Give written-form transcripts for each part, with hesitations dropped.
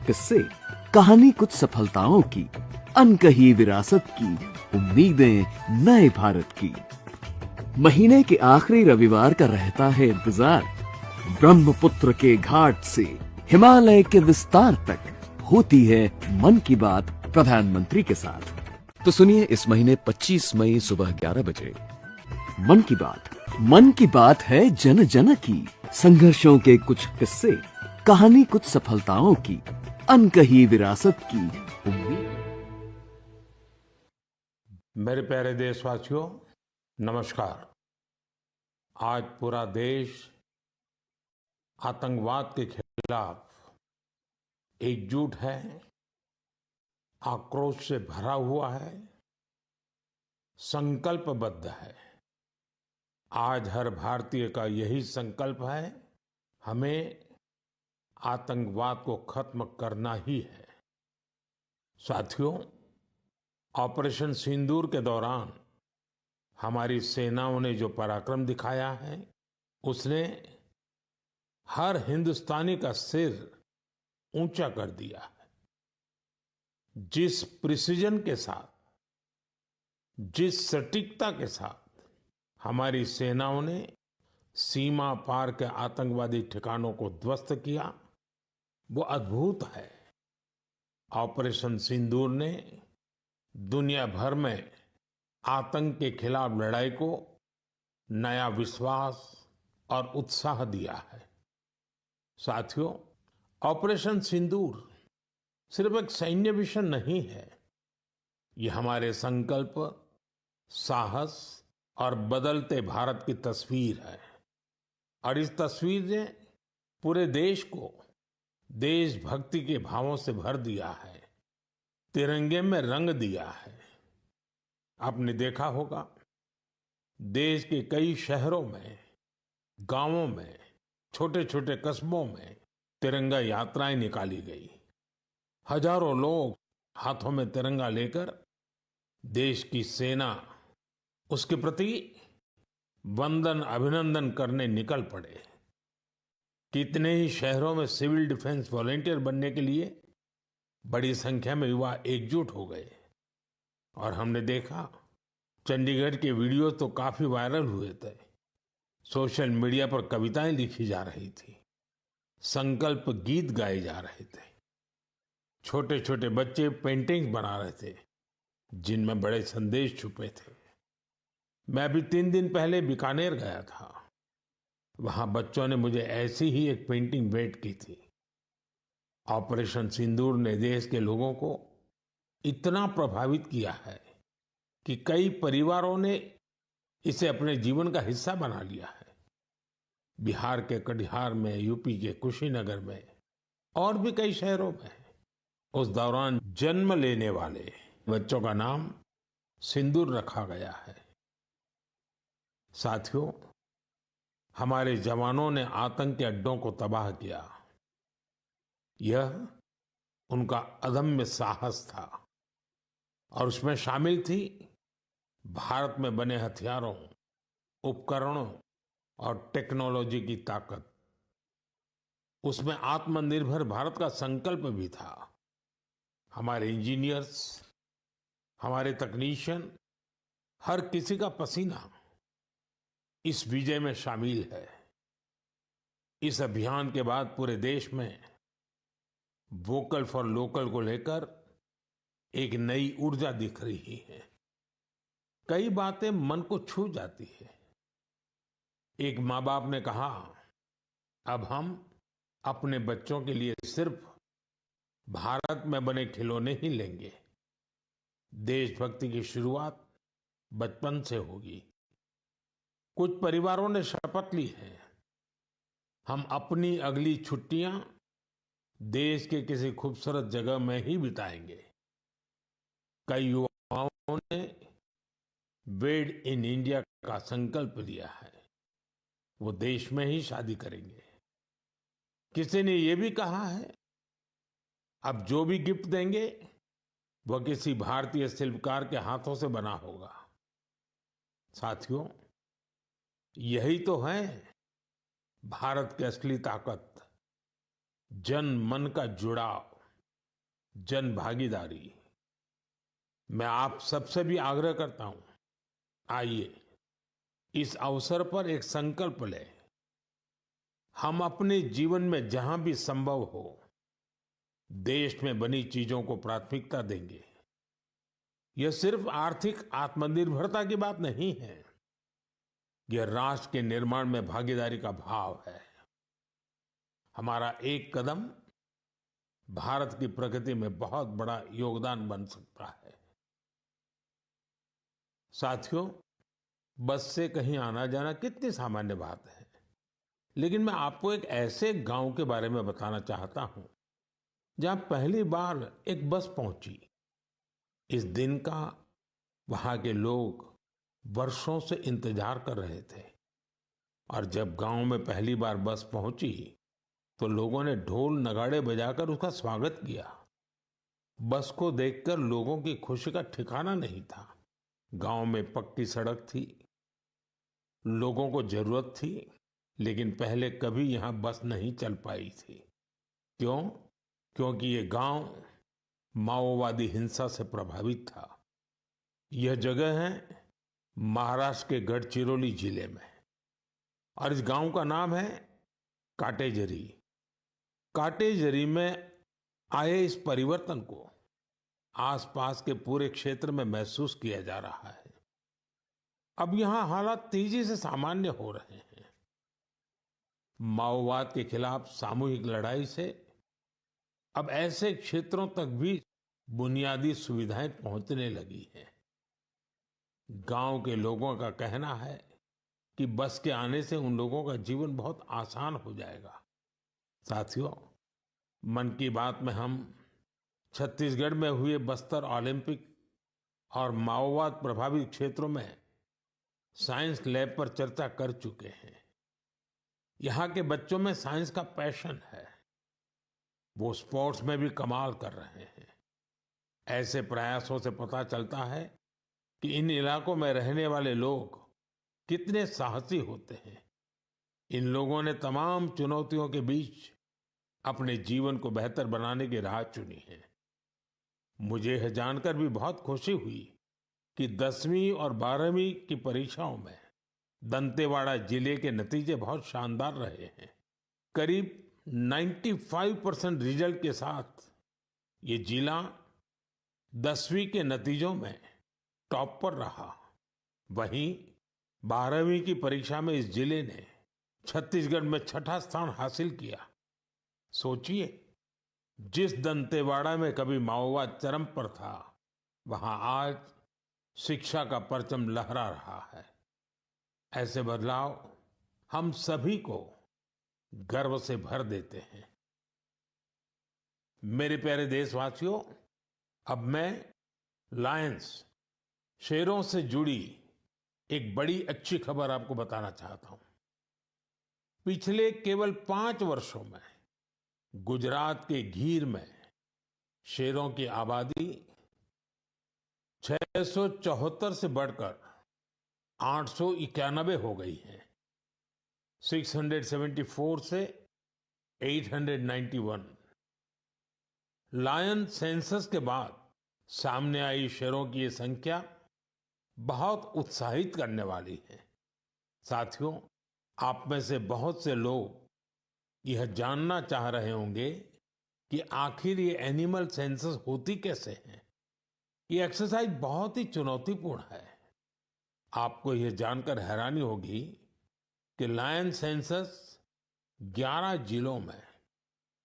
किस्से, कहानी कुछ सफलताओं की, अनकही विरासत की, उम्मीदें नए भारत की। महीने के आखिरी रविवार का रहता है इंतजार। ब्रह्मपुत्र के घाट से हिमालय के विस्तार तक होती है मन की बात प्रधानमंत्री के साथ। तो सुनिए इस महीने 25 मई सुबह 11 बजे मन की बात। मन की बात है जन जन की, संघर्षों के कुछ किस्से, कहानी कुछ सफलताओं की, अनकही विरासत की उम्मीद। मेरे प्यारे देशवासियों, नमस्कार। आज पूरा देश आतंकवाद के खिलाफ एकजुट है, आक्रोश से भरा हुआ है, संकल्पबद्ध है। आज हर भारतीय का यही संकल्प है, हमें आतंकवाद को खत्म करना ही है। साथियों, ऑपरेशन सिंदूर के दौरान हमारी सेनाओं ने जो पराक्रम दिखाया है, उसने हर हिंदुस्तानी का सिर ऊंचा कर दिया है। जिस प्रिसीजन के साथ, जिस सटीकता के साथ हमारी सेनाओं ने सीमा पार के आतंकवादी ठिकानों को ध्वस्त किया, वो अद्भुत है। ऑपरेशन सिंदूर ने दुनिया भर में आतंक के खिलाफ लड़ाई को नया विश्वास और उत्साह दिया है। साथियों, ऑपरेशन सिंदूर सिर्फ एक सैन्य मिशन नहीं है, ये हमारे संकल्प, साहस और बदलते भारत की तस्वीर है। और इस तस्वीर ने पूरे देश को देशभक्ति के भावों से भर दिया है, तिरंगे में रंग दिया है। आपने देखा होगा, देश के कई शहरों में, गांवों में, छोटे छोटे कस्बों में तिरंगा यात्राएं निकाली गई। हजारों लोग हाथों में तिरंगा लेकर देश की सेना, उसके प्रति वंदन अभिनंदन करने निकल पड़े। कितने ही शहरों में सिविल डिफेंस वॉलेंटियर बनने के लिए बड़ी संख्या में युवा एकजुट हो गए। और हमने देखा, चंडीगढ़ के वीडियो तो काफी वायरल हुए थे। सोशल मीडिया पर कविताएं लिखी जा रही थी, संकल्प गीत गाए जा रहे थे, छोटे छोटे बच्चे पेंटिंग्स बना रहे थे जिनमें बड़े संदेश छुपे थे। मैं अभी 3 दिन पहले बीकानेर गया था। वहां बच्चों ने मुझे ऐसी ही एक पेंटिंग भेंट की थी। ऑपरेशन सिंदूर ने देश के लोगों को इतना प्रभावित किया है कि कई परिवारों ने इसे अपने जीवन का हिस्सा बना लिया है। बिहार के कटिहार में, यूपी के कुशीनगर में और भी कई शहरों में उस दौरान जन्म लेने वाले बच्चों का नाम सिंदूर रखा गया है। साथियों, हमारे जवानों ने आतंक के अड्डों को तबाह किया। यह उनका अदम्य साहस था और उसमें शामिल थी भारत में बने हथियारों, उपकरणों और टेक्नोलॉजी की ताकत। उसमें आत्मनिर्भर भारत का संकल्प भी था। हमारे इंजीनियर्स, हमारे तकनीशियन, हर किसी का पसीना इस विजय में शामिल है। इस अभियान के बाद पूरे देश में वोकल फॉर लोकल को लेकर एक नई ऊर्जा दिख रही है। कई बातें मन को छू जाती है। एक माँ बाप ने कहा, अब हम अपने बच्चों के लिए सिर्फ भारत में बने खिलौने ही लेंगे। देशभक्ति की शुरुआत बचपन से होगी। कुछ परिवारों ने शपथ ली है, हम अपनी अगली छुट्टियां देश के किसी खूबसूरत जगह में ही बिताएंगे। कई युवाओं ने वेड इन इंडिया का संकल्प लिया है, वो देश में ही शादी करेंगे। किसी ने ये भी कहा है, अब जो भी गिफ्ट देंगे वह किसी भारतीय शिल्पकार के हाथों से बना होगा। साथियों, यही तो है भारत की असली ताकत, जन मन का जुड़ाव। जन भागीदारी। मैं आप सबसे भी आग्रह करता हूं, आइए इस अवसर पर एक संकल्प लें। हम अपने जीवन में जहां भी संभव हो देश में बनी चीजों को प्राथमिकता देंगे। यह सिर्फ आर्थिक आत्मनिर्भरता की बात नहीं है, यह राष्ट्र के निर्माण में भागीदारी का भाव है। हमारा एक कदम भारत की प्रगति में बहुत बड़ा योगदान बन सकता है। साथियों, बस से कहीं आना जाना कितनी सामान्य बात है, लेकिन मैं आपको एक ऐसे गांव के बारे में बताना चाहता हूं जहां पहली बार एक बस पहुंची। इस दिन का वहां के लोग वर्षों से इंतजार कर रहे थे और जब गांव में पहली बार बस पहुंची तो लोगों ने ढोल नगाड़े बजाकर उसका स्वागत किया। बस को देखकर लोगों की खुशी का ठिकाना नहीं था। गांव में पक्की सड़क थी, लोगों को जरूरत थी, लेकिन पहले कभी यहां बस नहीं चल पाई थी। क्यों? क्योंकि ये गांव माओवादी हिंसा से प्रभावित था। यह जगह है महाराष्ट्र के गढ़चिरौली जिले में और इस गांव का नाम है काटेजरी। काटेजरी में आए इस परिवर्तन को आसपास के पूरे क्षेत्र में महसूस किया जा रहा है। अब यहां हालात तेजी से सामान्य हो रहे हैं। माओवाद के खिलाफ सामूहिक लड़ाई से अब ऐसे क्षेत्रों तक भी बुनियादी सुविधाएं पहुंचने लगी हैं। गांव के लोगों का कहना है कि बस के आने से उन लोगों का जीवन बहुत आसान हो जाएगा। साथियों, मन की बात में हम छत्तीसगढ़ में हुए बस्तर ओलंपिक और माओवाद प्रभावित क्षेत्रों में साइंस लैब पर चर्चा कर चुके हैं। यहाँ के बच्चों में साइंस का पैशन है, वो स्पोर्ट्स में भी कमाल कर रहे हैं। ऐसे प्रयासों से पता चलता है कि इन इलाकों में रहने वाले लोग कितने साहसी होते हैं। इन लोगों ने तमाम चुनौतियों के बीच अपने जीवन को बेहतर बनाने की राह चुनी है। मुझे यह जानकर भी बहुत खुशी हुई कि 10वीं और 12वीं की परीक्षाओं में दंतेवाड़ा जिले के नतीजे बहुत शानदार रहे हैं। करीब 95% रिजल्ट के साथ ये जिला 10वीं के नतीजों में टॉप पर रहा। वहीं 12वीं की परीक्षा में इस जिले ने छत्तीसगढ़ में छठा स्थान हासिल किया। सोचिए, जिस दंतेवाड़ा में कभी माओवाद चरम पर था, वहां आज शिक्षा का परचम लहरा रहा है। ऐसे बदलाव हम सभी को गर्व से भर देते हैं। मेरे प्यारे देशवासियों, अब मैं लायंस, शेरों से जुड़ी एक बड़ी अच्छी खबर आपको बताना चाहता हूं। पिछले केवल 5 वर्षों में गुजरात के गीर में शेरों की आबादी 674 से बढ़कर 891 हो गई है। 674 से 891। लायन सेंसस के बाद सामने आई शेरों की ये संख्या बहुत उत्साहित करने वाली है। साथियों, आप में से बहुत से लोग यह जानना चाह रहे होंगे कि आखिर ये एनिमल सेंसस होती कैसे है। ये एक्सरसाइज बहुत ही चुनौतीपूर्ण है। आपको यह जानकर हैरानी होगी कि लायन सेंसस 11 जिलों में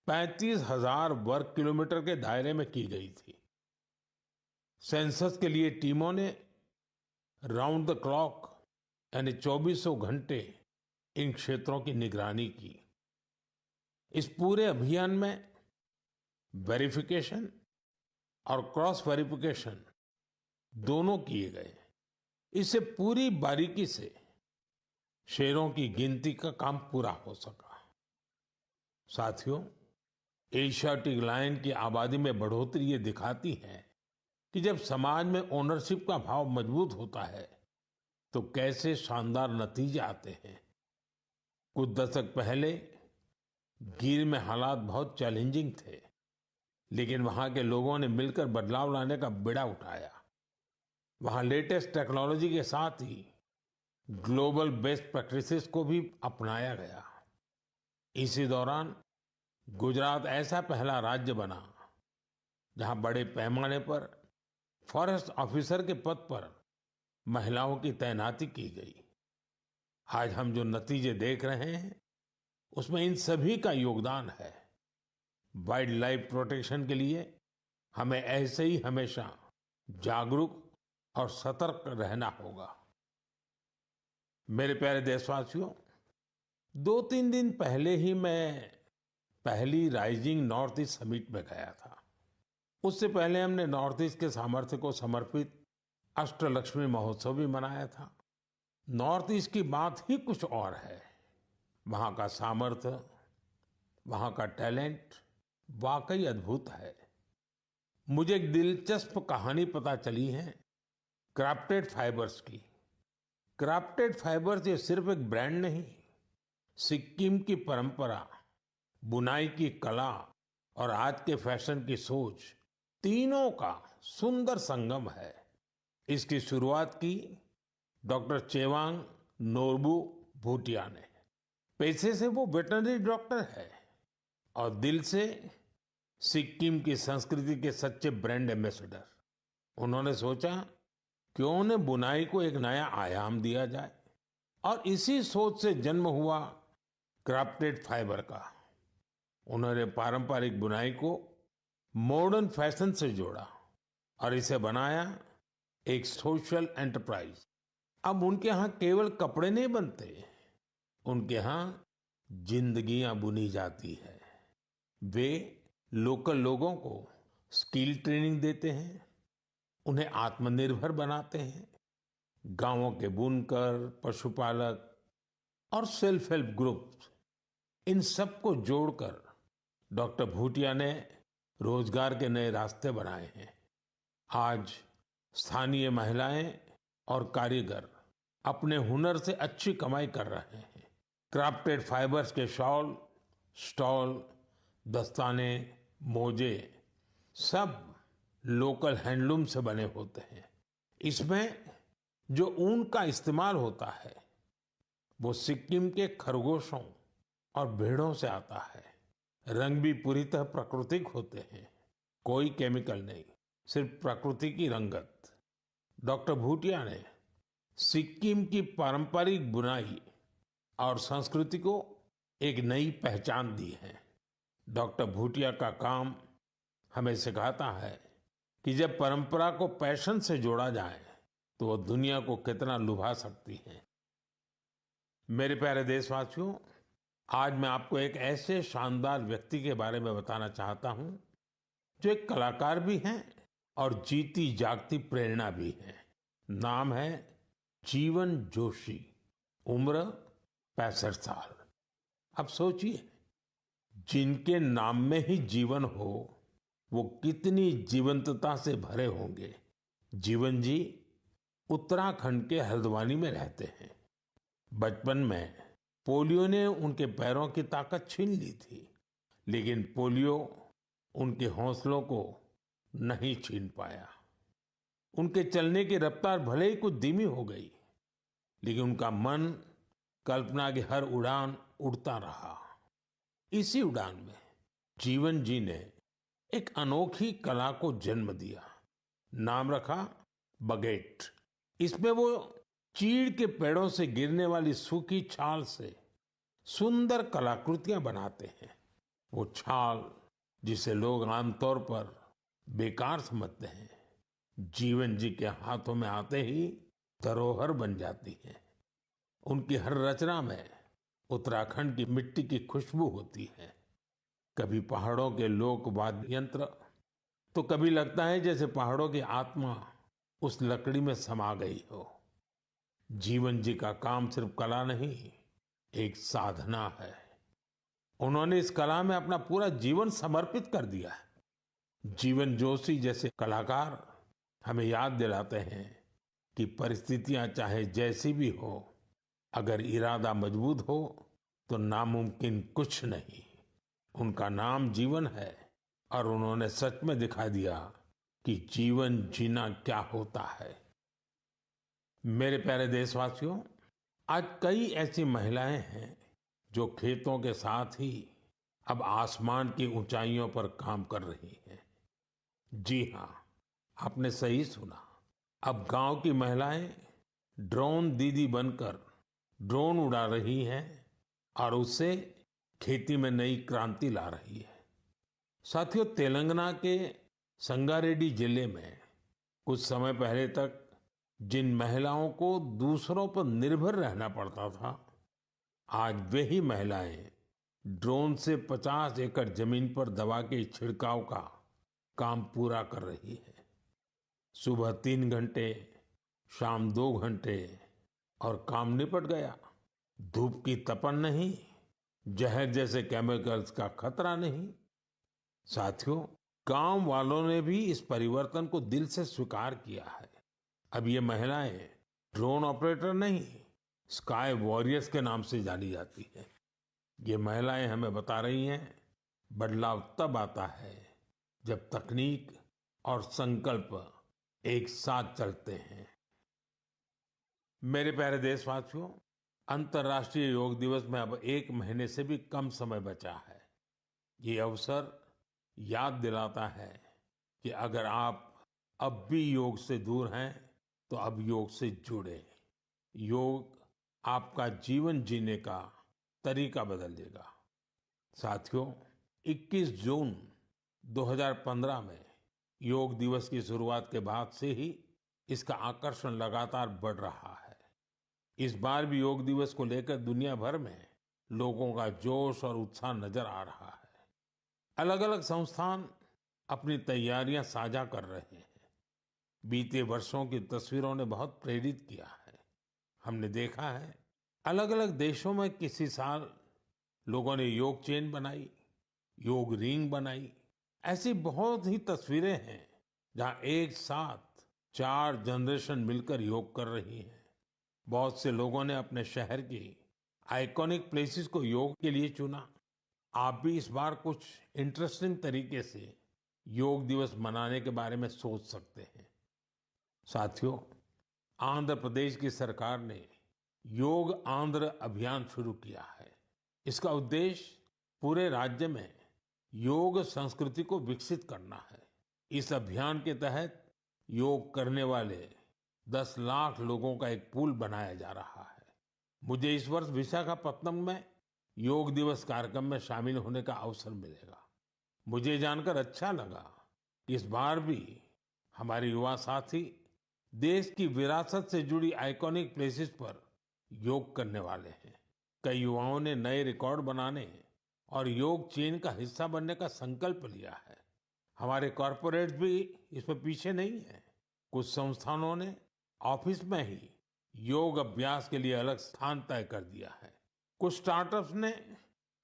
35,000 वर्ग किलोमीटर के दायरे में की गई थी। सेंसस के लिए टीमों ने राउंड द क्लॉक यानी 2400 घंटे इन क्षेत्रों की निगरानी की। इस पूरे अभियान में वेरिफिकेशन और क्रॉस वेरिफिकेशन दोनों किए गए। इससे पूरी बारीकी से शेरों की गिनती का काम पूरा हो सका। साथियों, एशियाटिक लायन की आबादी में बढ़ोतरी ये दिखाती है कि जब समाज में ओनरशिप का भाव मजबूत होता है तो कैसे शानदार नतीजे आते हैं। कुछ दशक पहले गीर में हालात बहुत चैलेंजिंग थे। लेकिन वहां के लोगों ने मिलकर बदलाव लाने का बीड़ा उठाया। वहां लेटेस्ट टेक्नोलॉजी के साथ ही ग्लोबल बेस्ट प्रैक्टिसेस को भी अपनाया गया। इसी दौरान गुजरात ऐसा पहला राज्य बना जहां बड़े पैमाने पर फॉरेस्ट ऑफिसर के पद पर महिलाओं की तैनाती की गई। आज हम जो नतीजे देख रहे हैं उसमें इन सभी का योगदान है। वाइल्ड लाइफ प्रोटेक्शन के लिए हमें ऐसे ही हमेशा जागरूक और सतर्क रहना होगा। मेरे प्यारे देशवासियों, 2-3 दिन पहले ही मैं पहली राइजिंग नॉर्थ ईस्ट समिट में गया था। उससे पहले हमने नॉर्थ ईस्ट के सामर्थ्य को समर्पित अष्टलक्ष्मी महोत्सव भी मनाया था। नॉर्थ ईस्ट की बात ही कुछ और है। वहां का सामर्थ्य, वहां का टैलेंट वाकई अद्भुत है। मुझे एक दिलचस्प कहानी पता चली है क्राफ्टेड फाइबर्स की। क्राफ्टेड फाइबर्स ये सिर्फ एक ब्रांड नहीं, सिक्किम की परंपरा, बुनाई की कला और आज के फैशन की सोच, तीनों का सुंदर संगम है। इसकी शुरुआत की डॉक्टर चेवांग नोरबू भूटिया ने। पैसे से वो वेटरनरी डॉक्टर है और दिल से सिक्किम की संस्कृति के सच्चे ब्रांड एम्बेसडर। उन्होंने सोचा क्यों न बुनाई को एक नया आयाम दिया जाए और इसी सोच से जन्म हुआ क्राफ्टेड फाइबर का। उन्होंने पारंपरिक बुनाई को मॉडर्न फैशन से जोड़ा और इसे बनाया एक सोशल एंटरप्राइज। अब उनके यहाँ केवल कपड़े नहीं बनते, उनके यहाँ जिंदगियां बुनी जाती है। वे लोकल लोगों को स्किल ट्रेनिंग देते हैं, उन्हें आत्मनिर्भर बनाते हैं। गांवों के बुनकर, पशुपालक और सेल्फ हेल्प ग्रुप, इन सबको जोड़कर डॉक्टर भूटिया ने रोजगार के नए रास्ते बनाए हैं। आज स्थानीय महिलाएं और कारीगर अपने हुनर से अच्छी कमाई कर रहे हैं। क्राफ्टेड फाइबर्स के शॉल, स्टॉल, दस्ताने, मोजे सब लोकल हैंडलूम से बने होते हैं। इसमें जो ऊन का इस्तेमाल होता है वो सिक्किम के खरगोशों और भेड़ों से आता है। रंग भी पूरी तरह प्राकृतिक होते हैं, कोई केमिकल नहीं, सिर्फ प्रकृति की रंगत। डॉक्टर भूटिया ने सिक्किम की पारंपरिक बुनाई और संस्कृति को एक नई पहचान दी है। डॉक्टर भूटिया का काम हमें सिखाता है कि जब परंपरा को पैशन से जोड़ा जाए तो वो दुनिया को कितना लुभा सकती है। मेरे प्यारे देशवासियों, आज मैं आपको एक ऐसे शानदार व्यक्ति के बारे में बताना चाहता हूं जो एक कलाकार भी हैं और जीती जागती प्रेरणा भी है। नाम है जीवन जोशी। उम्र 65 साल। अब सोचिए, जिनके नाम में ही जीवन हो वो कितनी जीवंतता से भरे होंगे। जीवन जी उत्तराखंड के हल्द्वानी में रहते हैं। बचपन में पोलियो ने उनके पैरों की ताकत छीन ली थी, लेकिन पोलियो उनके हौसलों को नहीं छीन पाया। उनके चलने की रफ्तार भले ही कुछ धीमी हो गई, लेकिन उनका मन कल्पना की हर उड़ान उड़ता रहा। इसी उड़ान में जीवन जी ने एक अनोखी कला को जन्म दिया। नाम रखा बगेट। इसमें वो चीड़ के पेड़ों से गिरने वाली सूखी छाल से सुंदर कलाकृतियां बनाते हैं। वो छाल जिसे लोग आमतौर पर बेकार समझते हैं, जीवन जी के हाथों में आते ही धरोहर बन जाती है। उनकी हर रचना में उत्तराखंड की मिट्टी की खुशबू होती है। कभी पहाड़ों के लोक वाद्य यंत्र, तो कभी लगता है जैसे पहाड़ों की आत्मा उस लकड़ी में समा गई हो। जीवन जी का काम सिर्फ कला नहीं, एक साधना है। उन्होंने इस कला में अपना पूरा जीवन समर्पित कर दिया है। जीवन जोशी जैसे कलाकार हमें याद दिलाते हैं कि परिस्थितियां चाहे जैसी भी हो, अगर इरादा मजबूत हो तो नामुमकिन कुछ नहीं। उनका नाम जीवन है और उन्होंने सच में दिखा दिया कि जीवन जीना क्या होता है। मेरे प्यारे देशवासियों, आज कई ऐसी महिलाएं हैं जो खेतों के साथ ही अब आसमान की ऊंचाइयों पर काम कर रही हैं। जी हाँ, आपने सही सुना। अब गांव की महिलाएं ड्रोन दीदी बनकर ड्रोन उड़ा रही हैं और उससे खेती में नई क्रांति ला रही है। साथियों, तेलंगाना के संगारेड्डी जिले में कुछ समय पहले तक जिन महिलाओं को दूसरों पर निर्भर रहना पड़ता था, आज वही महिलाएं ड्रोन से 50 एकड़ जमीन पर दवा के छिड़काव का काम पूरा कर रही है। सुबह 3 घंटे, शाम 2 घंटे और काम निपट गया। धूप की तपन नहीं, जहर जैसे केमिकल्स का खतरा नहीं। साथियों, गांव वालों ने भी इस परिवर्तन को दिल से स्वीकार किया है। अब ये महिलाएं ड्रोन ऑपरेटर नहीं, स्काई वॉरियर्स के नाम से जानी जाती हैं। ये महिलाएं हमें बता रही हैं, बदलाव तब आता है जब तकनीक और संकल्प एक साथ चलते हैं। मेरे प्यारे देशवासियों, अंतर्राष्ट्रीय योग दिवस में अब 1 महीने से भी कम समय बचा है। ये अवसर याद दिलाता है कि अगर आप अब भी योग से दूर हैं तो अब योग से जुड़े। योग आपका जीवन जीने का तरीका बदल देगा। साथियों, 21 जून 2015 में योग दिवस की शुरुआत के बाद से ही इसका आकर्षण लगातार बढ़ रहा है। इस बार भी योग दिवस को लेकर दुनिया भर में लोगों का जोश और उत्साह नजर आ रहा है। अलग अलग संस्थान अपनी तैयारियां साझा कर रहे हैं। बीते वर्षों की तस्वीरों ने बहुत प्रेरित किया है। हमने देखा है, अलग अलग देशों में किसी साल लोगों ने योग चेन बनाई, योग रिंग बनाई। ऐसी बहुत ही तस्वीरें हैं जहां एक साथ 4 जनरेशन मिलकर योग कर रही हैं। बहुत से लोगों ने अपने शहर की आइकॉनिक प्लेसेस को योग के लिए चुना। आप भी इस बार कुछ इंटरेस्टिंग तरीके से योग दिवस मनाने के बारे में सोच सकते हैं। साथियों, आंध्र प्रदेश की सरकार ने योग आंध्र अभियान शुरू किया है। इसका उद्देश्य पूरे राज्य में योग संस्कृति को विकसित करना है। इस अभियान के तहत योग करने वाले 10 लाख लोगों का एक पूल बनाया जा रहा है। मुझे इस वर्ष विशाखापत्तनम में योग दिवस कार्यक्रम में शामिल होने का अवसर मिलेगा। मुझे जानकर अच्छा लगा कि इस बार भी हमारे युवा साथी देश की विरासत से जुड़ी आइकॉनिक प्लेसेस पर योग करने वाले हैं। कई युवाओं ने नए रिकॉर्ड बनाने और योग चेन का हिस्सा बनने का संकल्प लिया है। हमारे कॉरपोरेट्स भी इसमें पीछे नहीं है। कुछ संस्थानों ने ऑफिस में ही योग अभ्यास के लिए अलग स्थान तय कर दिया है। कुछ स्टार्टअप्स ने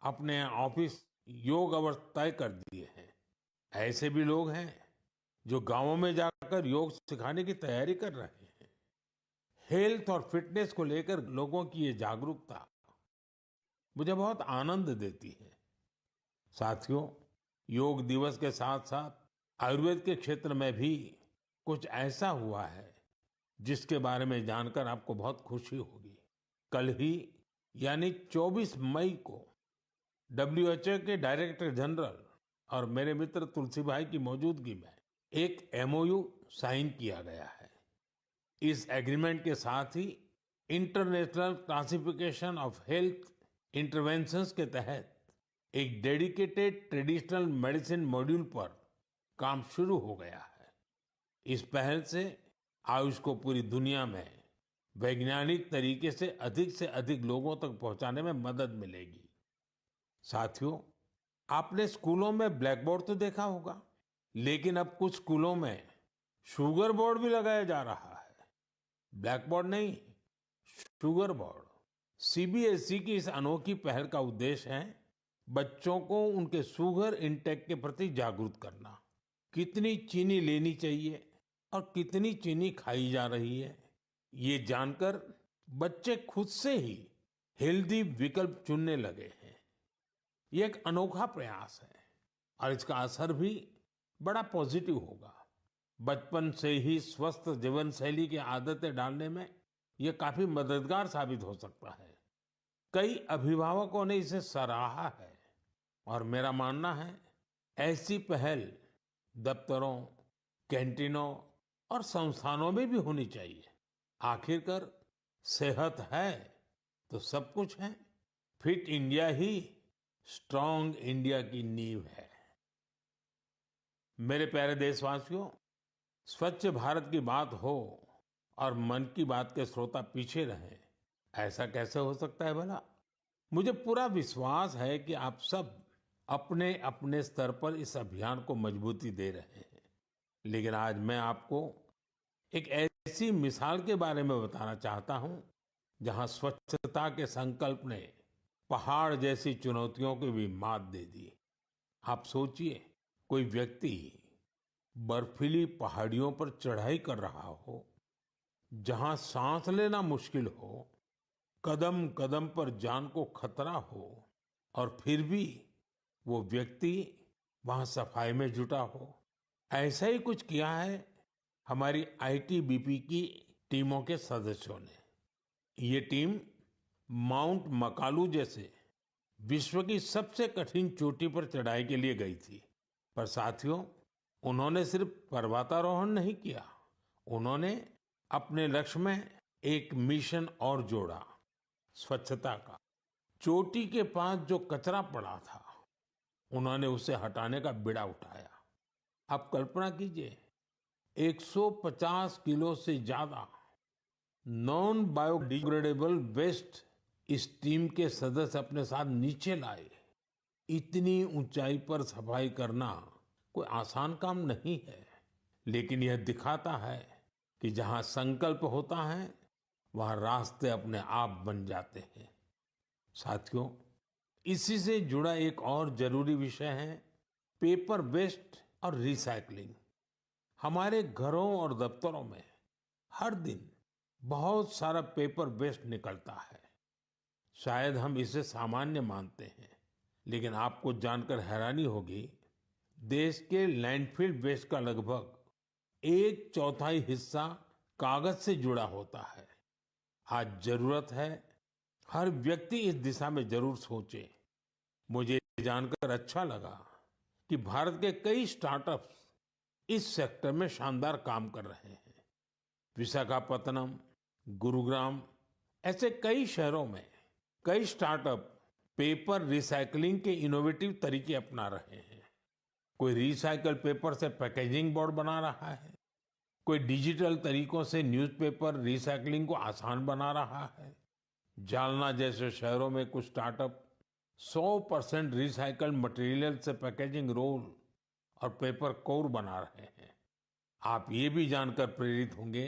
अपने ऑफिस योग अवर्स तय कर दिए हैं। ऐसे भी लोग हैं जो गांवों में जाकर योग सिखाने की तैयारी कर रहे हैं। हेल्थ और फिटनेस को लेकर लोगों की ये जागरूकता मुझे बहुत आनंद देती है। साथियों, योग दिवस के साथ साथ आयुर्वेद के क्षेत्र में भी कुछ ऐसा हुआ है जिसके बारे में जानकर आपको बहुत खुशी होगी। कल ही यानी 24 मई को WHO के डायरेक्टर जनरल और मेरे मित्र तुलसी भाई की मौजूदगी में एक MOU साइन किया गया है। इस एग्रीमेंट के साथ ही international classification of health interventions के तहत एक डेडिकेटेड ट्रेडिशनल मेडिसिन मॉड्यूल पर काम शुरू हो गया है। इस पहल से आयुष को पूरी दुनिया में वैज्ञानिक तरीके से अधिक लोगों तक पहुंचाने में मदद मिलेगी। साथियों, आपने स्कूलों में ब्लैक बोर्ड तो देखा होगा, लेकिन अब कुछ स्कूलों में शुगर बोर्ड भी लगाया जा रहा है। ब्लैक बोर्ड नहीं, शुगर बोर्ड। CBSE की इस अनोखी पहल का उद्देश्य है बच्चों को उनके शुगर इंटेक के प्रति जागरूक करना। कितनी चीनी लेनी चाहिए और कितनी चीनी खाई जा रही है, ये जानकर बच्चे खुद से ही हेल्दी विकल्प चुनने लगे हैं। ये एक अनोखा प्रयास है। और इसका असर भी बड़ा पॉजिटिव होगा। बचपन से ही स्वस्थ जीवन शैली की आदतें डालने में ये काफी मददगार साबित हो सकता है। कई अभिभावकों ने इसे सराहा है और मेरा मानना है ऐसी पहल दफ्तरों, कैंटीनों और संस्थानों में भी होनी चाहिए। आखिरकार सेहत है तो सब कुछ है। फिट इंडिया ही स्ट्रांग इंडिया की नींव है। मेरे प्यारे देशवासियों, स्वच्छ भारत की बात हो और मन की बात के श्रोता पीछे रहें, ऐसा कैसे हो सकता है भला? मुझे पूरा विश्वास है कि आप सब अपने अपने स्तर पर इस अभियान को मजबूती दे रहे हैं। लेकिन आज मैं आपको एक ऐसी मिसाल के बारे में बताना चाहता हूं जहां स्वच्छता के संकल्प ने पहाड़ जैसी चुनौतियों की भी मात दे दी। आप सोचिए, कोई व्यक्ति बर्फीली पहाड़ियों पर चढ़ाई कर रहा हो, जहां सांस लेना मुश्किल हो, कदम कदम पर जान को खतरा हो, और फिर भी वो व्यक्ति वहां सफाई में जुटा हो। ऐसा ही कुछ किया है हमारी आईटीबीपी की टीमों के सदस्यों ने। ये टीम माउंट मकालू जैसे विश्व की सबसे कठिन चोटी पर चढ़ाई के लिए गई थी। पर साथियों, उन्होंने सिर्फ पर्वतारोहण नहीं किया, उन्होंने अपने लक्ष्य में एक मिशन और जोड़ा, स्वच्छता का। चोटी के पास जो कचरा पड़ा था, उन्होंने उसे हटाने का बीड़ा उठाया। आप कल्पना कीजिए, 150 किलो से ज्यादा नॉन बायोडिग्रेडेबल वेस्ट इस टीम के सदस्य अपने साथ नीचे लाए। इतनी ऊंचाई पर सफाई करना कोई आसान काम नहीं है, लेकिन यह दिखाता है कि जहां संकल्प होता है वहां रास्ते अपने आप बन जाते हैं। साथियों, इसी से जुड़ा एक और जरूरी विषय है पेपर वेस्ट और रिसाइकलिंग। हमारे घरों और दफ्तरों में हर दिन बहुत सारा पेपर वेस्ट निकलता है। शायद हम इसे सामान्य मानते हैं, लेकिन आपको जानकर हैरानी होगी, देश के लैंडफिल वेस्ट का लगभग 1/4 हिस्सा कागज से जुड़ा होता है। आज जरूरत है हर व्यक्ति इस दिशा में जरूर सोचे। मुझे जानकर अच्छा लगा कि भारत के कई स्टार्टअप्स इस सेक्टर में शानदार काम कर रहे हैं। विशाखापत्तनम, गुरुग्राम ऐसे कई शहरों में कई स्टार्टअप पेपर रिसाइकलिंग के इनोवेटिव तरीके अपना रहे हैं। कोई रिसाइकल पेपर से पैकेजिंग बोर्ड बना रहा है, कोई डिजिटल तरीकों से न्यूज़पेपर रिसाइकलिंग को आसान बना रहा है। जालना जैसे शहरों में कुछ स्टार्टअप 100% रिसाइकल्ड मटेरियल से पैकेजिंग रोल और पेपर कोर बना रहे हैं। आप ये भी जानकर प्रेरित होंगे,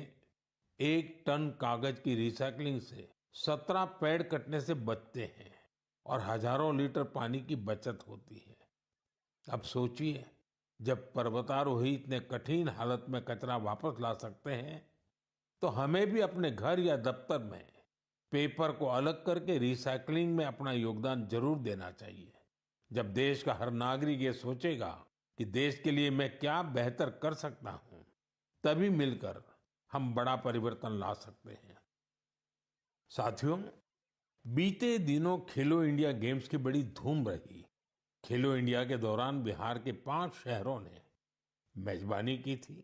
1 टन कागज की रिसाइकलिंग से 17 पेड़ कटने से बचते हैं और हजारों लीटर पानी की बचत होती है। अब सोचिए, जब पर्वतारोही इतने कठिन हालत में कचरा वापस ला सकते हैं, तो हमें भी अपने घर या दफ्तर में पेपर को अलग करके रिसाइकलिंग में अपना योगदान जरूर देना चाहिए। जब देश का हर नागरिक ये सोचेगा कि देश के लिए मैं क्या बेहतर कर सकता हूं, तभी मिलकर हम बड़ा परिवर्तन ला सकते हैं। साथियों, बीते दिनों खेलो इंडिया गेम्स की बड़ी धूम रही। खेलो इंडिया के दौरान बिहार के 5 शहरों ने मेजबानी की थी।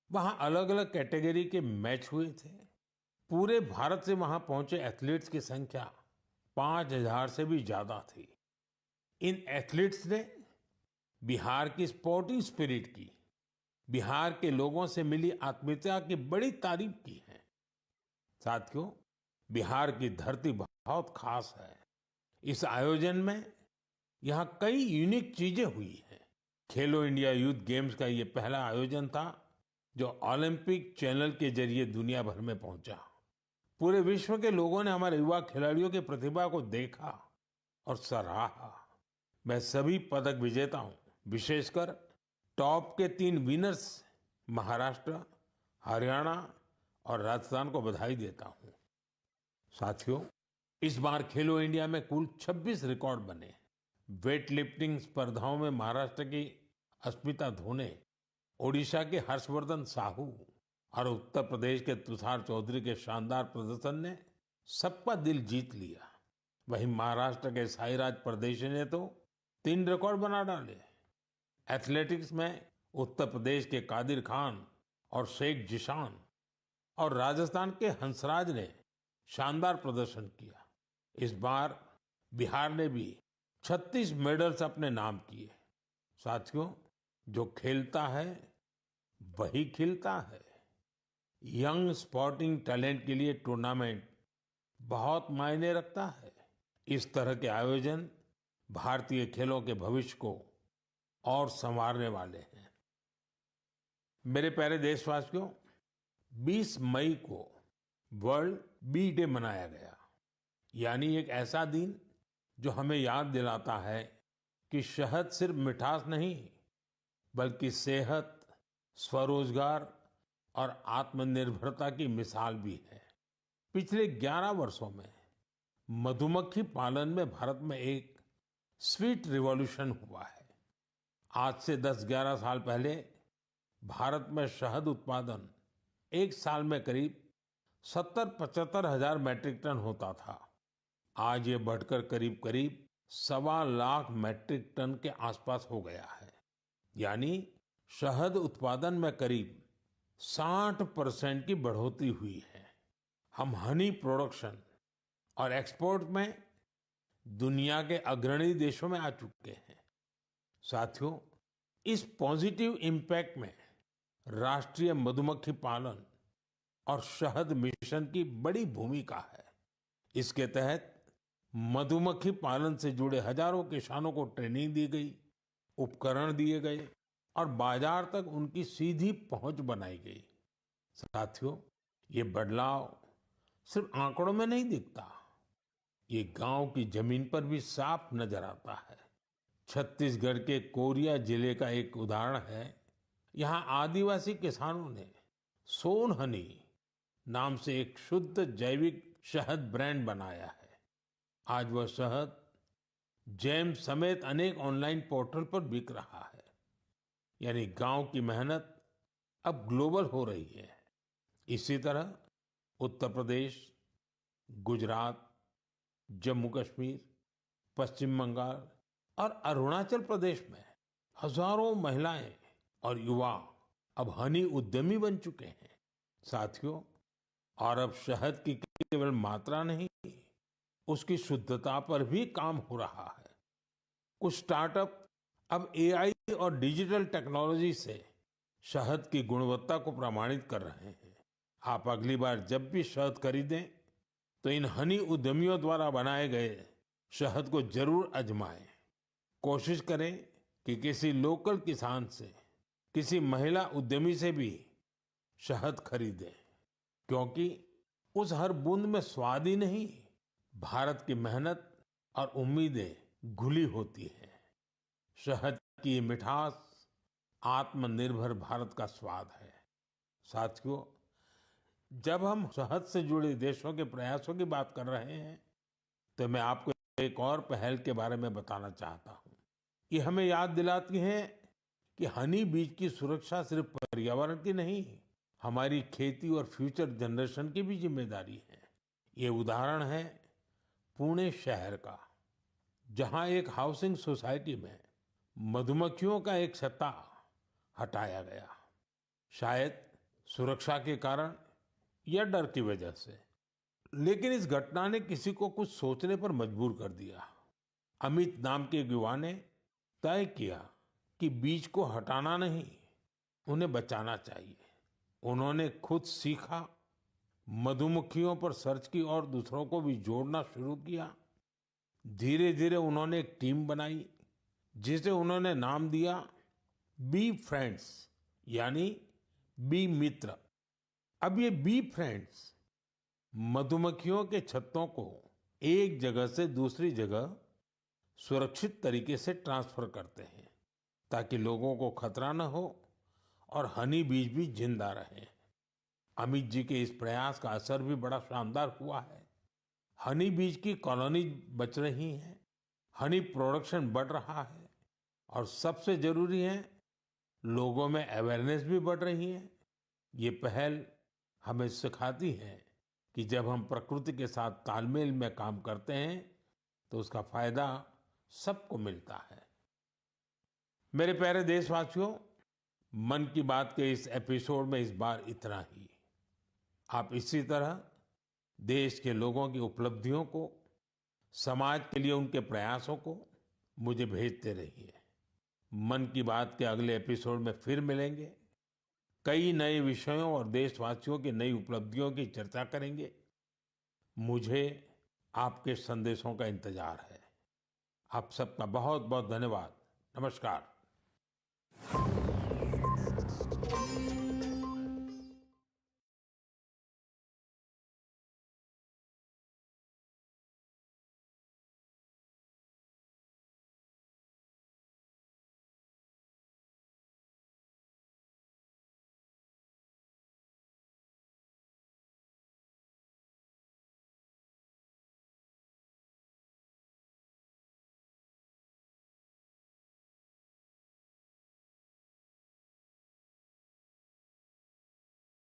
वहां अलग अलग कैटेगरी के मैच हुए थे। पूरे भारत से वहां पहुंचे एथलीट्स की संख्या 5,000 से भी ज्यादा थी। इन एथलीट्स ने बिहार की स्पोर्टिंग स्पिरिट की, बिहार के लोगों से मिली आत्मीयता की बड़ी तारीफ की है। साथियों, बिहार की धरती बहुत खास है। इस आयोजन में यहाँ कई यूनिक चीजें हुई हैं। खेलो इंडिया यूथ गेम्स का ये पहला आयोजन था जो ओलंपिक चैनल के जरिए दुनिया भर में पहुंचा। पूरे विश्व के लोगों ने हमारे युवा खिलाड़ियों की प्रतिभा को देखा और सराहा। मैं सभी पदक विजेताओं, विशेषकर टॉप के 3 विनर्स महाराष्ट्र, हरियाणा और राजस्थान को बधाई देता हूं। साथियों, इस बार खेलो इंडिया में कुल 26 रिकॉर्ड बने। वेट लिफ्टिंग स्पर्धाओं में महाराष्ट्र की अस्मिता धोने, ओडिशा के हर्षवर्धन साहू और उत्तर प्रदेश के तुषार चौधरी के शानदार प्रदर्शन ने सबका दिल जीत लिया। वहीं महाराष्ट्र के साईराज परदेशी ने तो 3 रिकॉर्ड बना डाले। एथलेटिक्स में उत्तर प्रदेश के कादिर खान और शेख जिशान और राजस्थान के हंसराज ने शानदार प्रदर्शन किया। इस बार बिहार ने भी 36 मेडल्स अपने नाम किए। साथियों, जो खेलता है वही खिलता है। यंग स्पोर्टिंग टैलेंट के लिए टूर्नामेंट बहुत मायने रखता है। इस तरह के आयोजन भारतीय खेलों के भविष्य को और संवारने वाले हैं। मेरे प्यारे देशवासियों, 20 मई को वर्ल्ड बी डे मनाया गया, यानी एक ऐसा दिन जो हमें याद दिलाता है कि शहद सिर्फ मिठास नहीं, बल्कि सेहत, स्वरोजगार और आत्मनिर्भरता की मिसाल भी है। पिछले 11 वर्षों में मधुमक्खी पालन में भारत में एक स्वीट रिवॉल्यूशन हुआ है। आज से 10-11 साल पहले भारत में शहद उत्पादन एक साल में करीब 70-75 हजार मैट्रिक टन होता था। आज ये बढ़कर करीब करीब 1.25 मैट्रिक टन के आसपास हो गया है। यानी शहद उत्पादन में करीब 60% की बढ़ोतरी हुई है। हम हनी प्रोडक्शन और एक्सपोर्ट में दुनिया के अग्रणी देशों में आ चुके हैं। साथियों, इस पॉजिटिव इम्पैक्ट में राष्ट्रीय मधुमक्खी पालन और शहद मिशन की बड़ी भूमिका है। इसके तहत मधुमक्खी पालन से जुड़े हजारों किसानों को ट्रेनिंग दी गई, उपकरण दिए गए और बाजार तक उनकी सीधी पहुंच बनाई गई। साथियों, ये बदलाव सिर्फ आंकड़ों में नहीं दिखता, ये गांव की जमीन पर भी साफ नजर आता है। छत्तीसगढ़ के कोरिया जिले का एक उदाहरण है। यहाँ आदिवासी किसानों ने सोन हनी नाम से एक शुद्ध जैविक शहद ब्रांड बनाया है। आज वह शहद जैम समेत अनेक ऑनलाइन पोर्टल पर बिक रहा है। यानी गांव की मेहनत अब ग्लोबल हो रही है। इसी तरह उत्तर प्रदेश, गुजरात, जम्मू कश्मीर, पश्चिम बंगाल और अरुणाचल प्रदेश में हजारों महिलाएं और युवा अब हनी उद्यमी बन चुके हैं। साथियों, और अब शहद की केवल मात्रा नहीं, उसकी शुद्धता पर भी काम हो रहा है। कुछ स्टार्टअप अब एआई और डिजिटल टेक्नोलॉजी से शहद की गुणवत्ता को प्रमाणित कर रहे हैं। आप अगली बार जब भी शहद खरीदें तो इन हनी उद्यमियों द्वारा बनाए गए शहद को जरूर आजमाएं। कोशिश करें कि किसी लोकल किसान से, किसी महिला उद्यमी से भी शहद खरीदें, क्योंकि उस हर बूंद में स्वाद ही नहीं, भारत की मेहनत और उम्मीदें घुली होती हैं। शहद की मिठास आत्मनिर्भर भारत का स्वाद है। साथियों, जब हम शहद से जुड़े देशों के प्रयासों की बात कर रहे हैं, तो मैं आपको एक और पहल के बारे में बताना चाहता हूँ। ये हमें याद दिलाती है कि हनी बीज की सुरक्षा सिर्फ पर्यावरण की नहीं, हमारी खेती और फ्यूचर जनरेशन की भी जिम्मेदारी है। ये उदाहरण है पुणे शहर का, जहाँ एक हाउसिंग सोसाइटी में मधुमक्खियों का एक छत्ता हटाया गया। शायद सुरक्षा के कारण या डर की वजह से, लेकिन इस घटना ने किसी को कुछ सोचने पर मजबूर कर दिया। अमित नाम के एक युवा ने तय किया कि बीज को हटाना नहीं, उन्हें बचाना चाहिए। उन्होंने खुद सीखा, मधुमक्खियों पर सर्च की और दूसरों को भी जोड़ना शुरू किया। धीरे धीरे उन्होंने एक टीम बनाई, जिसे उन्होंने नाम दिया बी फ्रेंड्स, यानी बी मित्र। अब ये बी फ्रेंड्स मधुमक्खियों के छत्तों को एक जगह से दूसरी जगह सुरक्षित तरीके से ट्रांसफर करते हैं, ताकि लोगों को खतरा न हो और हनी बीज भी जिंदा रहे। अमित जी के इस प्रयास का असर भी बड़ा शानदार हुआ है। हनी बीज की कॉलोनी बच रही हैं, हनी प्रोडक्शन बढ़ रहा है और सबसे जरूरी है लोगों में अवेयरनेस भी बढ़ रही है। ये पहल हमें सिखाती है कि जब हम प्रकृति के साथ तालमेल में काम करते हैं तो उसका फायदा सबको मिलता है। मेरे प्यारे देशवासियों, मन की बात के इस एपिसोड में इस बार इतना ही। आप इसी तरह देश के लोगों की उपलब्धियों को, समाज के लिए उनके प्रयासों को मुझे भेजते रहिए। मन की बात के अगले एपिसोड में फिर मिलेंगे। कई नए विषयों और देशवासियों की नई उपलब्धियों की चर्चा करेंगे। मुझे आपके संदेशों का इंतजार है। आप सबका बहुत बहुत धन्यवाद। नमस्कार।